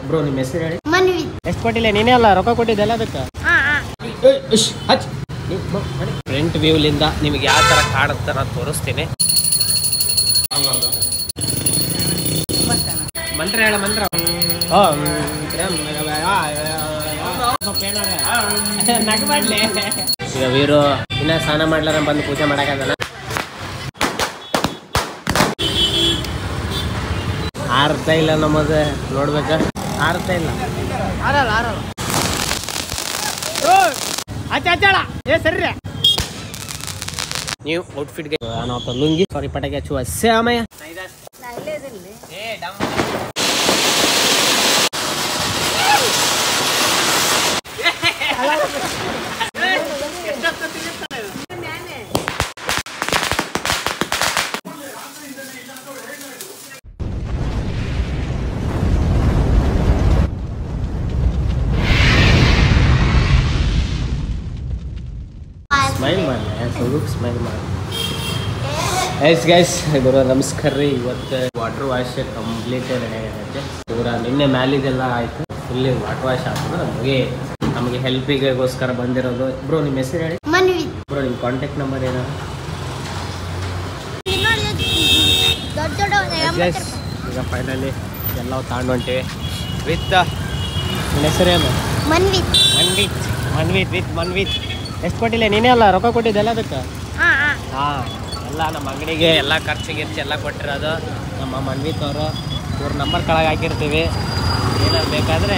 Bro ನಿಮ್ಮ ಹೆಸರು ಹೇಳಿ. ಮನ್ವಿತ್. ಎಷ್ಟು ಕೊಟ್ಟಿಲ್ಲ? ನೀನೇ ಅಲ್ಲ ರೊಕ್ಕ ಕೊಟ್ಟಿದ್ದೆಲ್ಲ ಅದಕ್ಕೆ. ಫ್ರಂಟ್ ವ್ಯೂಲಿಂದ ನಿಮಗೆ ಯಾವ ಥರ ಕಾಣುತ್ತೆ ನಾನು ತೋರಿಸ್ತೀನಿ. ಮಂತ್ರ ಹೇಳ ಮಂತ್ರ. ನಗಬಾಡ್ಲಿ. ಈಗ ವೀರು ಇನ್ನ ಸ್ನಾನ ಮಾಡ್ಲಾರ ಬಂದು ಪೂಜೆ ಮಾಡಕಂತಾನ. ಆರ್ತಾ ಇಲ್ಲ ನಮ್ಮದು ನೋಡ್ಬೇಕ. ಆರ್ತಾ ಇಲ್ಲ. ಆರಲ್ಲ ಆರಲ್ಲ. ಅಚ್ಚಾಳ ಏ ಸರಿ. ನೀವು ಔಟ್ಫಿಟ್ಗೆ ನಾವು ಲುಂಗಿ ಸಾರಿ ಪಟಾಕಿ ಹಚ್ಚುವ ಸಮಯ. ಸ್ಮೈಲ್ ಮಾಡಲ ಸ್ವಲ್ಪ ಸ್ಮೈಲ್ ಮಾಡಿ. ಎಸ್ ಗೈಸ್ ಗುರು ನಮಸ್ಕಾರ ರೀ. ಇವತ್ತು ವಾಟರ್ ವಾಶ್ ಕಂಪ್ಲೀಟ್ ರೆಡಿ ಆಗೈತೆ. ಪೂರ ನಿನ್ನೆ ಮ್ಯಾಲಿದೆಲ್ಲ ಆಯ್ತು. ಫುಲ್ಲಿ ವಾಟರ್ ವಾಶ್ ಆದ್ರೆ ನಮಗೆ ಹೆಲ್ಪಿಗೋಸ್ಕರ ಬಂದಿರೋದು. ಬ್ರೋ ನಿಮ್ಮ ಹೆಸರು ಹೇಳಿ. ಮನ್ವಿತ್. ಬ್ರೋ ನಿಮ್ಮ ಕಾಂಟ್ಯಾಕ್ಟ್ ನಂಬರ್ ಏನು? ಈಗ ಫೈನಲಿ ಎಲ್ಲ ತಗೊಂಡು ಹೊಂಟಿವಿ ವಿತ್ ನಿಮ್ಮ ಹೆಸರೇನು? ಮನ್ವಿತ್. ಮನ್ವಿತ್ ಮನ್ವಿತ್ ವಿತ್ ಮನ್ವಿತ್. ಎಷ್ಟು ಕೊಟ್ಟಿಲ್ಲ? ನೀನೇ ಅಲ್ಲ ರೊಕ್ಕ ಕೊಟ್ಟಿದ್ದೆಲ್ಲ ಅದಕ್ಕೆ. ಹಾಂ ಎಲ್ಲ ನಮ್ಮ ಅಂಗಡಿಗೆ ಎಲ್ಲ ಖರ್ಚಿಗೆ ಎಲ್ಲ ಕೊಟ್ಟಿರೋದು ನಮ್ಮ ಮನ್ವಿತ್ ಅವರು. ಇವ್ರ ನಂಬರ್ ಕೆಳಗೆ ಹಾಕಿರ್ತೀವಿ. ಏನಾದ್ರು ಬೇಕಾದರೆ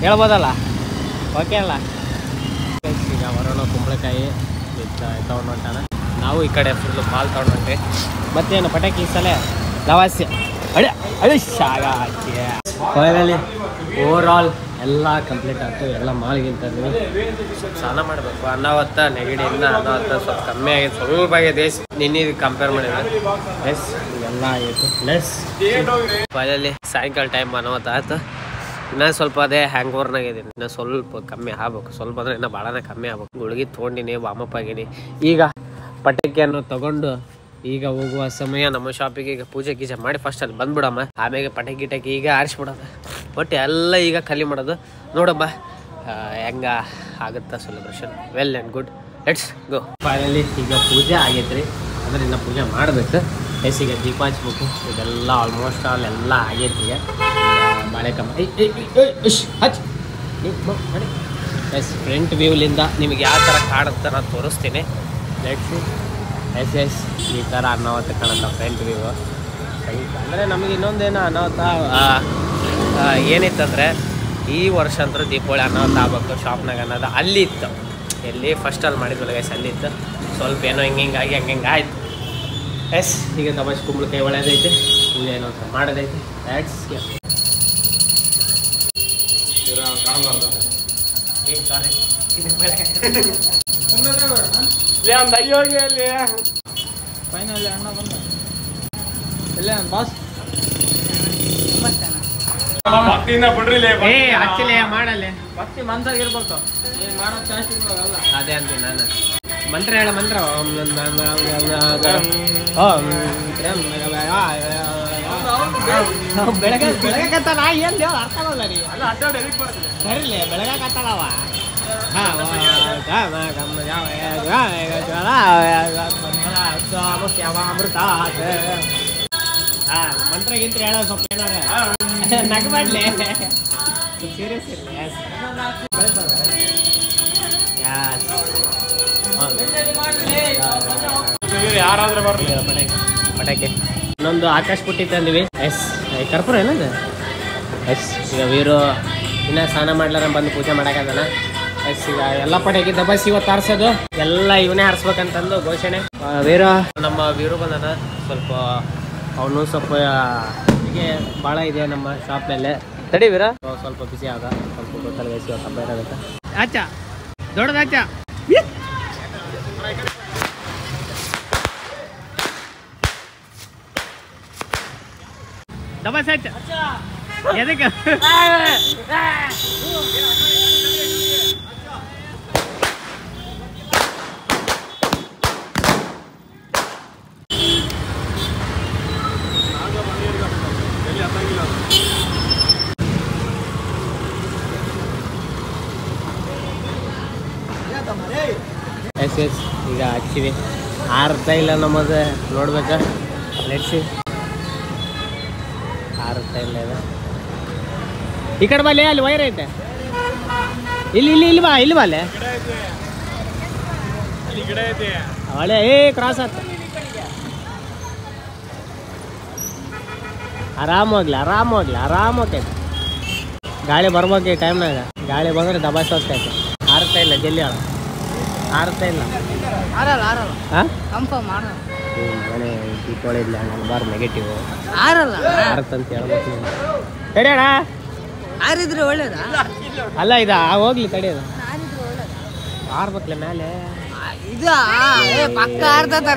ಹೇಳ್ಬೋದಲ್ಲ. ಓಕೆ ಅಲ್ಲ? ಈಗ ಬರೋಣ ಕುಂಬಳಕಾಯಿ ತೊಗೊಂಡು ಹೊಂಟಾನ. ನಾವು ಈ ಕಡೆ ಫುಲ್ಲು ಮಾಲ್ ತೊಗೊಂಡು ಹೊಂಟಿ. ಮತ್ತೇನು ಪಟಾಕಿ ಸಲ ಲವಾಸ್ಯ ಅಡೆ ಅಡೆ ಶಾಗ ಹಾಕಿ ಫೈನಲಿ ಓವರ್ ಆಲ್ ಎಲ್ಲ ಕಂಪ್ಲೀಟ್ ಆಯ್ತು. ಎಲ್ಲ ಮಾಲ್ಗಿಂತ ಸ್ನಾನ ಮಾಡಬೇಕು. ಅನ್ನಾವತ್ತ ನೆಗಡಿಯಿಂದ ಅನ್ನಾವತ್ತ ಸ್ವಲ್ಪ ಕಮ್ಮಿ ಆಗಿದೆ, ಸ್ವಲ್ಪ ಆಗಿದೆ ನಿನ್ನೆ ಕಂಪೇರ್ ಮಾಡಿದ್ರೆ. ಎಸ್ ಎಲ್ಲ ಆಯಿತು. ಪ್ಲಸ್ ಫೈನಲಿ ಸಾಯಂಕಾಲ ಟೈಮ್ ಅನ್ನಾವತ್ತ ಆಯ್ತು. ಇನ್ನೂ ಸ್ವಲ್ಪ ಅದೇ ಹ್ಯಾಂಗ್ ಓವರ್ನಾಗಿದ್ದೀನಿ. ಇನ್ನೂ ಸ್ವಲ್ಪ ಕಮ್ಮಿ ಆಗ್ಬೇಕು. ಸ್ವಲ್ಪ ಅಂದರೆ ಇನ್ನೂ ಭಾಳನೇ ಕಮ್ಮಿ ಆಗ್ಬೇಕು. ಗುಳಿಗೆ ತೊಗೊಂಡಿನಿ, ವಾಮಪ್ ಆಗೀನಿ. ಈಗ ಪಟಾಕಿಯನ್ನು ತಗೊಂಡು ಈಗ ಹೋಗುವ ಸಮಯ. ನಮ್ಮ ಶಾಪಿಗೆ ಈಗ ಪೂಜೆ ಗೀಜೆ ಮಾಡಿ ಫಸ್ಟ್ ಅಲ್ಲಿ ಬಂದ್ಬಿಡಮ್ಮ. ಆಮೇಲೆ ಪಟಾಕಿ ಗಿಟಾಕಿ ಈಗ ಆರಿಸ್ಬಿಡೋದು. ಬಟ್ ಎಲ್ಲ ಈಗ ಖಾಲಿ ಮಾಡೋದು. ನೋಡಮ್ಮ ಹೆಂಗ ಆಗುತ್ತಾ celebration. Well and good, let's go. Finally ಈಗ ಪೂಜೆ ಆಗೈತ್ರಿ. ಅಂದ್ರೆ ಇನ್ನು ಪೂಜೆ ಮಾಡಬೇಕು. ಎಸ್ ಈಗ ದೀಪ ಹಚ್ಬೇಕು. ಇದೆಲ್ಲ ಆಲ್ಮೋಸ್ಟ್ ಆಲ್ ಎಲ್ಲ ಆಗೈತಿ. ಈಗ ಬಾಳೆಕಮ್ಮ ಹಚ್ ಎಸ್ ಫ್ರಂಟ್ ವ್ಯೂಲಿಂದ ನಿಮಗೆ ಯಾವ ಥರ ಕಾಣುತ್ತೆ ನಾನು ತೋರಿಸ್ತೀನಿ. ಲೆಟ್ಸ್ ಎಸ್ ಎಸ್ ಈ ಥರ ಅನಾಹುತ ಕಾಣುತ್ತೆ ಫ್ರಂಟ್ ವ್ಯೂ. ಅಂದರೆ ನಮಗೆ ಇನ್ನೊಂದೇನು ಅನಾಹುತ ಏನಿತ್ತಂದರೆ ಈ ವರ್ಷ ಅಂದ್ರೆ ದೀಪಾವಳಿ ಅನಾಹುತ ಆಗ್ಬೇಕು ಶಾಪ್ನಾಗ ಅನ್ನೋದು ಅಲ್ಲಿ ಇತ್ತು. ಎಲ್ಲಿ ಫಸ್ಟಲ್ಲಿ ಮಾಡಿದ್ವಲ್ಲ ಗೈಸ್ ಅಲ್ಲಿ ಇತ್ತು. ಸ್ವಲ್ಪ ಏನೋ ಹಿಂಗಾಗಿ ಹಂಗೆ ಆಯಿತು. ಎಸ್ ಈಗ ತಮಾಷೆ ಕುಂಬಳಕಾಯಿ ಒಳ್ಳೆಯದೈತೆ. ಪೂಜೆ ಏನೋ ಮಾಡೋದೈತೆ. ದ್ಯಾಟ್ಸ್ ಸಾರಿ ಫೈನಲ್ ಅಣ್ಣ ಬಂದ ಎಲ್ಲ ಬಾಸ್ ಮಾಡಲ್ಲೇ ಭಕ್ತಿ ಮನ್ಸಾಗಿರ್ಬೇಕು. ಮಾಡೋ ಚಾನ್ಸ್ ಇರ್ಬೋದಲ್ಲ. ಅದೇ ಅಂತೀನಿ ನಾನು. ಮಂತ್ರ ಹೇಳ ಮಂತ್ರ. ಬೆಳಗಾಕತ್ತಾನ ಏನು ಅರ್ಥ ಆಗಲ್ಲ ರೀ. ಸರಿಲೇ ಬೆಳಗಾಕತ್ತಾಳವ. ಮಂತ್ರ ಗಿಂತ್ರ ಹೇಳೋ ಸ್ವಲ್ಪ ಏನಾರ ನಗಬಾಡ್ಲಿ. ಸೀರಿಯಸ್ ಯಾರಾದ್ರೂ ಬರ್ಲಿ. ಪಟಾಕಿ ಇನ್ನೊಂದು ಆಕಾಶ ಪುಟ್ಟಿ ತಂದಿವಿ. ಎಸ್ ಕರ್ಪೂರ ಏನದು. ಎಸ್ ಈಗ ವೀರು ಇನ್ನ ಸ್ನಾನ ಮಾಡ್ಲಾರ ಬಂದು ಪೂಜೆ ಮಾಡಕಂತಾನ. ಎಸ್ ಈಗ ಎಲ್ಲ ಪಟಾಕಿ ದಬಾಸಿ ಇವತ್ತು ಹಾರಿಸೋದು ಎಲ್ಲ ಇವನೇ ಹಾರಿಸ್ಬೇಕಂತಂದು ಘೋಷಣೆ. ವೀರು ನಮ್ಮ ವೀರು ಬಂದನ. ಸ್ವಲ್ಪ ಅವನು ಸ್ವಲ್ಪ ಹೀಗೆ ಭಾಳ ಇದೆ ನಮ್ಮ ಶಾಪ್ನಲ್ಲೇ. ತಡಿ ವೀರ ಸ್ವಲ್ಪ ಬಿಸಿ ಆಗ ಸ್ವಲ್ಪ ಗೊತ್ತಲ್ಲ ವಯಸ್ಸು ಹಬ್ಬ ಇರೋದಕ್ಕೆ. ಆಚ ದೊಡ್ಡದಾಚ ದಬಾಸ್ ಆಚ ಎದಕ್ಕೆ ಸ್ವೇಸ್ ಈಗ ಹಚ್ಚಿವಿ ಆರ್ತಾ ಇಲ್ಲ ನಮ್ಮದು ನೋಡ್ಬೇಕಾ ಲೆಟ್ಸಿ ಆರ್ತಾ ಇಲ್ಲ ಇದು ಈ ಕಡೆ ಬಲ್ಲಿ ಅಲ್ಲಿ ವೈರ್ ಐತೆ ಇಲ್ಲಿ ಇಲ್ಲಿ ಇಲ್ಲಿ ಬಾ ಇಲ್ಲಿ ಬಾ ಅಲ್ಲೇ ಒಳ್ಳೆ ಕ್ರಾಸ್ ಆತ ಆರಾಮ ಹೋಗ್ತೈತೆ ಗಾಳಿ ಬರ್ಬೇಕು ಈ ಟೈಮ್ನಾಗ ಗಾಳಿ ಬಂದ್ರೆ ದಬಾಸ್ ಹೋಗ್ತೈತೆ ಆರ್ತಾ ಇಲ್ಲ ಜಲ್ಲಿ ಆರ್ತಾ ಇಲ್ಲ ಮನೆ ದೀಪಾವಳಿ ಇಲ್ಲ ಬಾರ್ ನೆಗೆಟಿವ್ ಆರತ್ತಂತ ಹೇಳ್ಬೇಕು ತಡಿಯೋಣ ಆರಿದ್ರೆ ಒಳ್ಳೇದ ಅಲ್ಲ ಇದು ಹೋಗ್ಲಿ ತಡಿಯೋದು ಆರ್ಬೇಕಲ್ಲ ಮೇಲೆ ಇದು ಪಕ್ಕ ಆರ್ತದ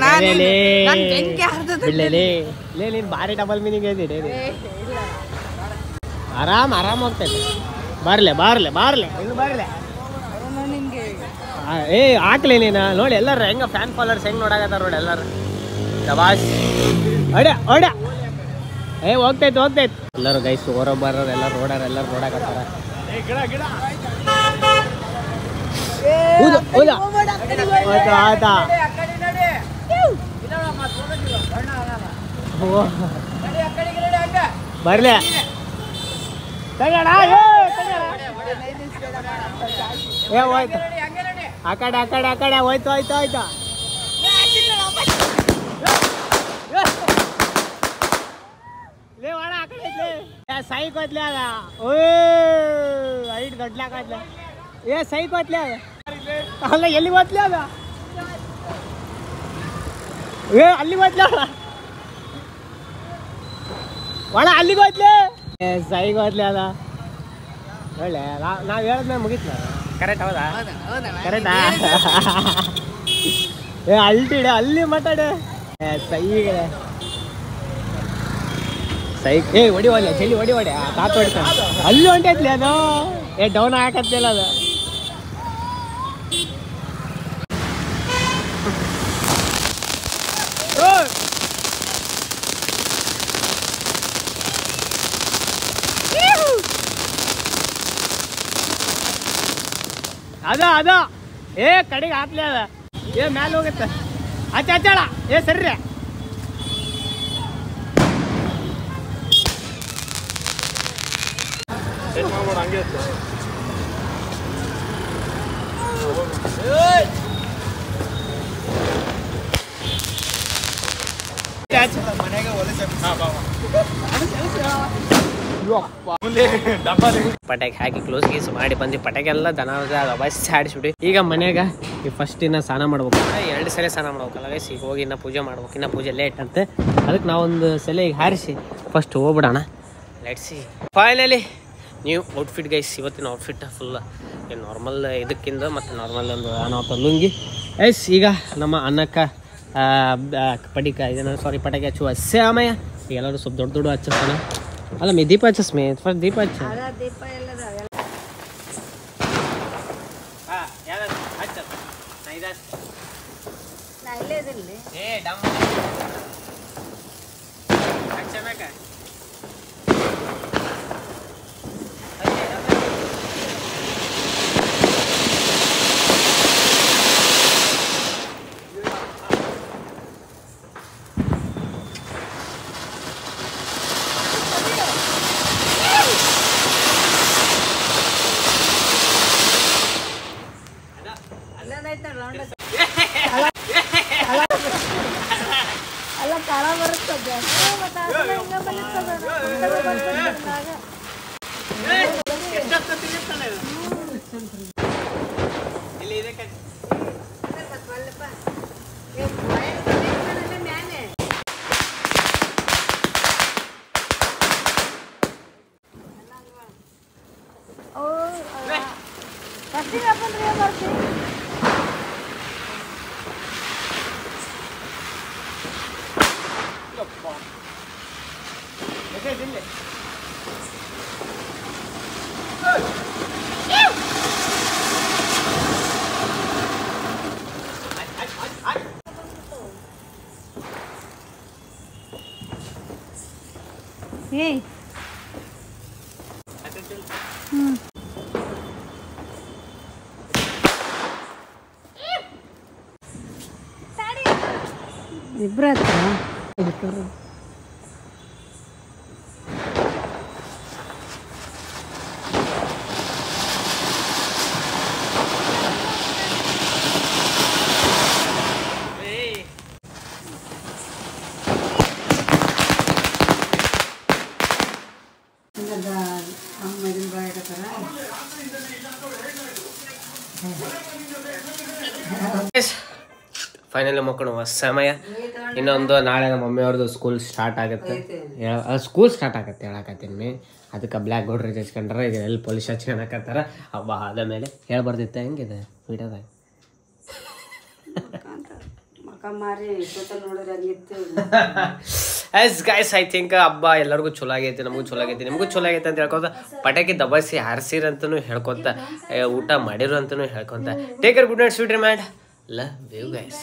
ನೀನು ಭಾರಿ ಡಬಲ್ ಮೀನಿಂಗ್ ಐತಿ ಆರಾಮ್ ಹೋಗ್ತೈತೆ ಬರ್ಲೆ ಇನ್ನು ಬರ್ಲೆ ಹಾಕ್ಲಿ ನೀನು ನೋಡಿ ಎಲ್ಲರೂ ಹೆಂಗ ಫ್ಯಾನ್ ಫಾಲೋವರ್ಸ್ ಹೆಂಗ್ ನೋಡಾಕತ್ತಾರ ನೋಡಿ ಎಲ್ಲರೂ ದಬಾಸ್ ಹೊಡ ಹೋಗ್ತೈತೆ ಎಲ್ಲರೂ ಗೈಸ್ ಹೊರಬಾರ ಎಲ್ಲರೂ ಎಲ್ಲರೂ ನೋಡಾಕತ್ತಾರ ಆಯ್ತಾ ಬರ್ಲೆ ಹೋಯ್ತು ಆ ಕಡೆ ಹೋಯ್ತು ಆಯ್ತಾ ಸೈಕ್ ಹೋತ್ಲೆ ಅದ ಐಟ್ ದೊಡ್ಲಾಕತ್ಲೆ ಸೈಕ್ ಹೋತ್ಲೆ ಅದ ಅಲ್ಲ ಎಲ್ಲಿ ಹೋತ್ಲೆ ಅದ ಅಲ್ಲಿ ಹೋತ್ಲೆ ಒಳ ಅಲ್ಲಿಗೆ ಹೋತ್ಲೆ ಸೈಕ್ ಹೋತ್ಲೆ ಅದ ಒಳ್ಳೆ ನಾವ್ ಹೇಳದ್ಮೇಲೆ ಮುಗಿತ್ ಕರೆಕ್ಟ್ ಹೌದಾ ಕರೆಕ್ಟಾ ಅಲ್ಟಿಡ ಅಲ್ಲಿ ಮಾತಾಡೆ ಸೈಕ್ ಹೊಡಿ ಜಲ್ಲಿ ಹೊಡಿ ತಾತ ಹೊಡಿತಾನೆ ಅಲ್ಲಿ ಹೊಂಟೈತ್ಲಿ ಅದು ಡೌನ್ ಹಾಕತ್ತಿಲ್ಲ ಅದು ಅದ ಕಡೆಗೆ ಹಾಕ್ಲಿ ಅದ ಮ್ಯಾಲ ಹೋಗುತ್ತೆ ಹಚ್ಚಳ ಸರಿ ಪಟಾಕಿ ಹಾಕಿ ಕ್ಲೋಸ್ ಗೀಸ್ ಮಾಡಿ ಬಂದು ಪಟಾಕಿ ಎಲ್ಲ ದನದ ಬಸ್ ಆಡಿಸ್ಬಿಟ್ಟು ಈಗ ಮನ್ಯಾಗ ಈ ಫಸ್ಟ್ ಇನ್ನ ಸ್ನಾನ ಮಾಡ್ಬೇಕು 2 ಸಲ ಸ್ನಾನ ಮಾಡ್ಬೇಕಲ್ಲ ಗೈಸ್ ಈಗ ಹೋಗಿ ಇನ್ನ ಪೂಜೆ ಮಾಡ್ಬೇಕು ಇನ್ನ ಪೂಜೆ ಲೇಟ್ ಅಂತೆ ಅದಕ್ಕೆ ನಾವೊಂದು ಸಲ ಈಗ ಹಾರಿಸಿ ಫಸ್ಟ್ ಹೋಗ್ಬಿಡೋಣ ಲೆಟ್ಸಿ ಫೈನಲಿ ನ್ಯೂ ಔಟ್ಫಿಟ್ ಗೈಸ್ ಇವತ್ತಿನ ಔಟ್ಫಿಟ್ ಫುಲ್ ನಾರ್ಮಲ್ ಇದಕ್ಕಿಂತ ಮತ್ತು ನಾರ್ಮಲ್ ಒಂದು ಅನಾಥ ಲುಂಗಿ ಎಸ್ ಈಗ ನಮ್ಮ ಅನ್ನಕ್ಕೆ ಪಟಾಕಿ ಹಚ್ಚುವ ಸಮಯ ಈಗ ಎಲ್ಲರೂ ಸ್ವಲ್ಪ ದೊಡ್ಡ ಹಚ್ಚಿಸ್ತಾನೆ ಅಲ್ಲ ಮೀ ದೀಪ ಹಚ್ಚಸ್ಮಿ ಫಸ್ಟ್ ದೀಪ ಹಚ್ಚ ಅಲ್ಲ ಕಾಳ ಬರುತ್ತದೆ Hey. ಇಬ್ಬರ ಹತ್ರ ಫೈನಲಿ ಮಕ್ಕಳು ಸಮಯ ಇನ್ನೊಂದು ನಾಳೆ ನಮ್ಮ ಮಮ್ಮಿಯವ್ರದ್ದು ಸ್ಕೂಲ್ ಸ್ಟಾರ್ಟ್ ಆಗುತ್ತೆ ಸ್ಕೂಲ್ ಸ್ಟಾರ್ಟ್ ಆಗುತ್ತೆ ಹೇಳಕತ್ತೀನಿ ಅದಕ್ಕೆ ಬ್ಲ್ಯಾಕ್ ಗೌಡ್ರಿಗೆ ಹಚ್ಕೊಂಡ್ರೆ ಇದು ಎಲ್ಲಿ ಪೊಲೀಸ್ ಹಚ್ಕೊಳಕತ್ತಾರ ಹಬ್ಬ ಆದ ಮೇಲೆ ಹೇಳ್ಬಾರ್ದಿತ್ತ ಹೆಂಗಿದೆ ವಿಡಿಯೋದಾಗ ಎಸ್ ಗೈಸ್ ಐ ಥಿಂಕ್ ಹಬ್ಬ ಎಲ್ಲರಿಗೂ ಚಲೋ ಆಗೈತಿ ನಮಗೂ ಚಲೋ ಆಗೈತಿ ನಿಮಗೂ ಚಲೋ ಆಗೈತೆ ಅಂತ ಹೇಳ್ಕೊತ ಪಟಾಕಿ ದಬಾಯಿಸಿ ಹಾರಿಸಿರಂತನೂ ಹೇಳ್ಕೊತ ಊಟ ಮಾಡಿರು ಅಂತನೂ ಹೇಳ್ಕೊತ take care good night sweet remind love you guys